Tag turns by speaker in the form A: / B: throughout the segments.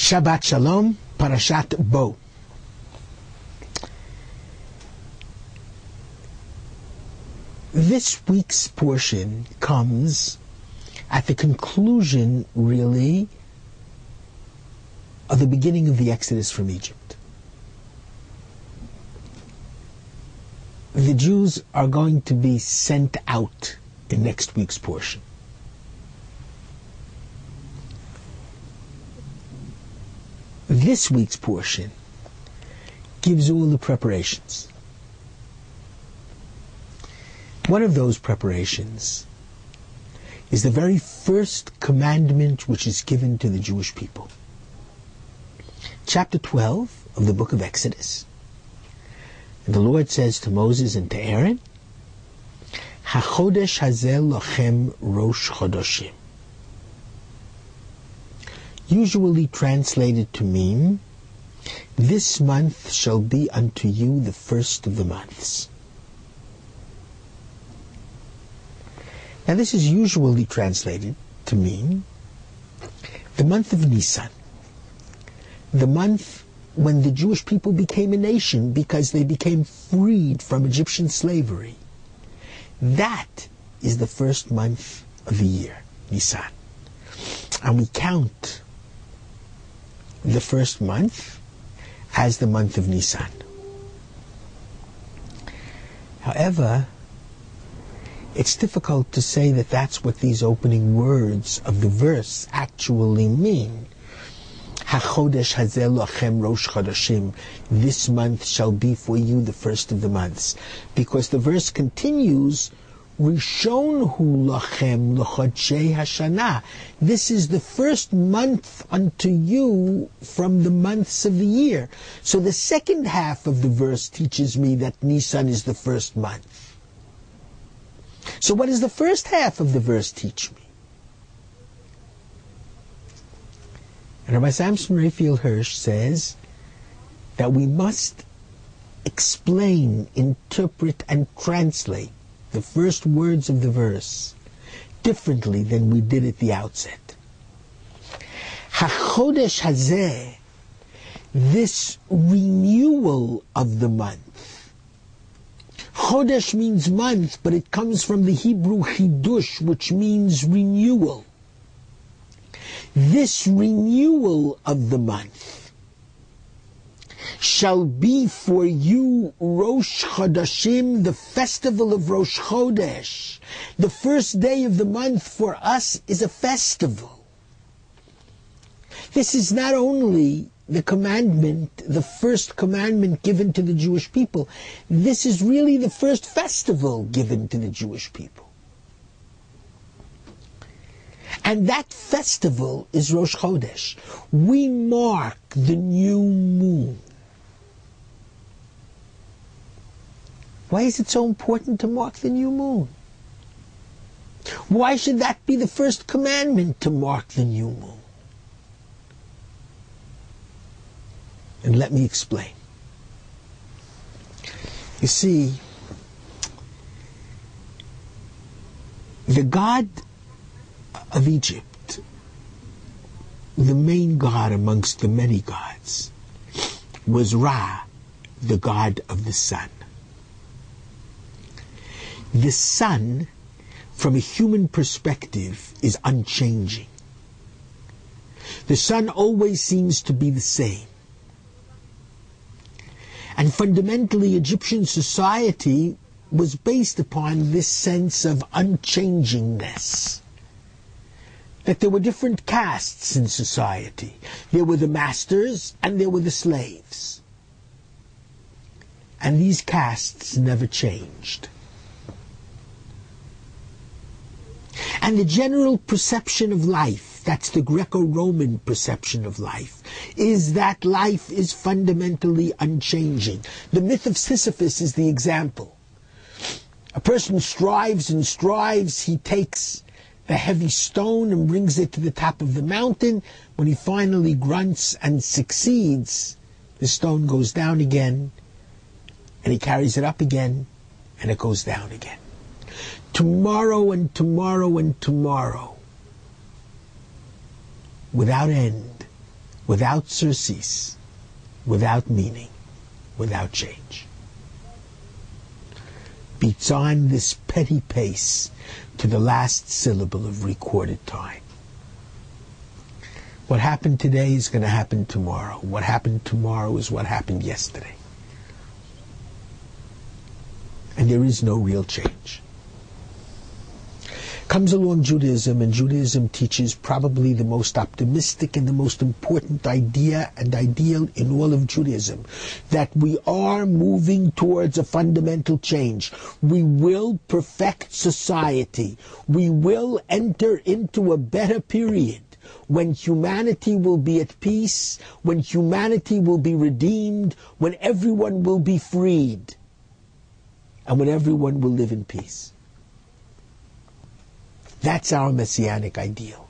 A: Shabbat Shalom, Parashat Bo. This week's portion comes at the conclusion, really, of the beginning of the Exodus from Egypt. The Jews are going to be sent out in next week's portion. This week's portion gives all the preparations. One of those preparations is the very first commandment which is given to the Jewish people. Chapter 12 of the book of Exodus. And the Lord says to Moses and to Aaron, HaChodesh Hazel Lochem Rosh Chodoshim. Usually translated to mean, this month shall be unto you the first of the months. Now this is usually translated to mean the month of Nisan, the month when the Jewish people became a nation because they became freed from Egyptian slavery. That is the first month of the year, Nisan. And we count the first month as the month of Nisan. However, it's difficult to say that that's what these opening words of the verse actually mean. HaChodesh Hazel Lochem Rosh Chodoshim. This month shall be for you the first of the months. Because the verse continues, Rishon hu lochem l'chodshei hashana. This is the first month unto you from the months of the year. So the second half of the verse teaches me that Nisan is the first month. So what does the first half of the verse teach me? And Rabbi Samson Raphael Hirsch says that we must explain, interpret, and translate the first words of the verse differently than we did at the outset. HaChodesh Hazeh, this renewal of the month. Chodesh means month, but it comes from the Hebrew chidush, which means renewal. This renewal of the month shall be for you Rosh Chodashim, the festival of Rosh Chodesh. The first day of the month for us is a festival. This is not only the commandment, the first commandment given to the Jewish people. This is really the first festival given to the Jewish people. And that festival is Rosh Chodesh. We mark the new moon. Why is it so important to mark the new moon? Why should that be the first commandment, to mark the new moon? And let me explain. You see, the God of Egypt, the main god amongst the many gods, was Ra, the god of the sun. The sun, from a human perspective, is unchanging. The sun always seems to be the same. And fundamentally, Egyptian society was based upon this sense of unchangingness. That there were different castes in society. There were the masters and there were the slaves. And these castes never changed. And the general perception of life, that's the Greco-Roman perception of life, is that life is fundamentally unchanging. The myth of Sisyphus is the example. A person strives and strives, he takes the heavy stone and brings it to the top of the mountain. When he finally grunts and succeeds, the stone goes down again, and he carries it up again, and it goes down again. Tomorrow and tomorrow and tomorrow, without end, without surcease, without meaning, without change. Beats on this petty pace to the last syllable of recorded time. What happened today is going to happen tomorrow. What happened tomorrow is what happened yesterday. And there is no real change. Comes along Judaism, and Judaism teaches probably the most optimistic and the most important idea and ideal in all of Judaism, that we are moving towards a fundamental change. We will perfect society. We will enter into a better period when humanity will be at peace, when humanity will be redeemed, when everyone will be freed, and when everyone will live in peace. That's our messianic ideal.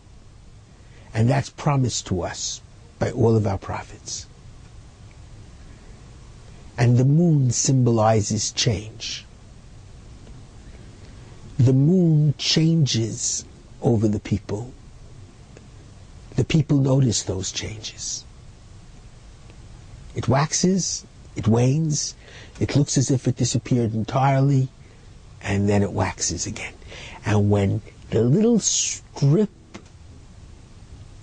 A: And that's promised to us by all of our prophets. And the moon symbolizes change. The moon changes over the people. The people notice those changes. It waxes, it wanes, it looks as if it disappeared entirely, and then it waxes again. And when the little strip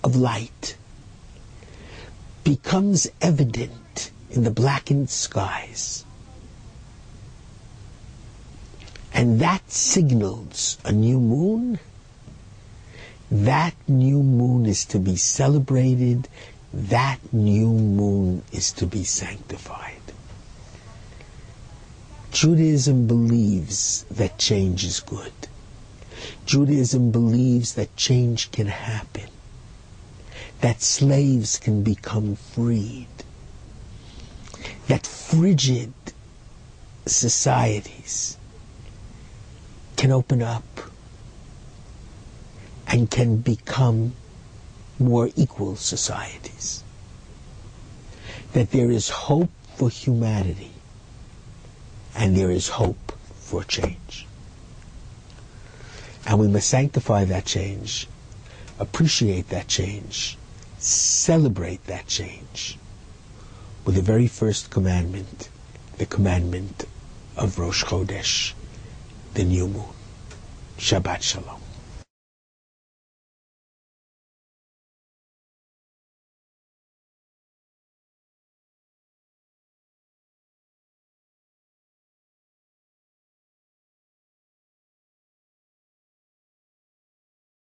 A: of light becomes evident in the blackened skies, and that signals a new moon, that new moon is to be celebrated, that new moon is to be sanctified. Judaism believes that change is good. Judaism believes that change can happen, that slaves can become freed, that frigid societies can open up and can become more equal societies, that there is hope for humanity and there is hope for change. And we must sanctify that change, appreciate that change, celebrate that change with the very first commandment, the commandment of Rosh Chodesh, the new moon. Shabbat Shalom.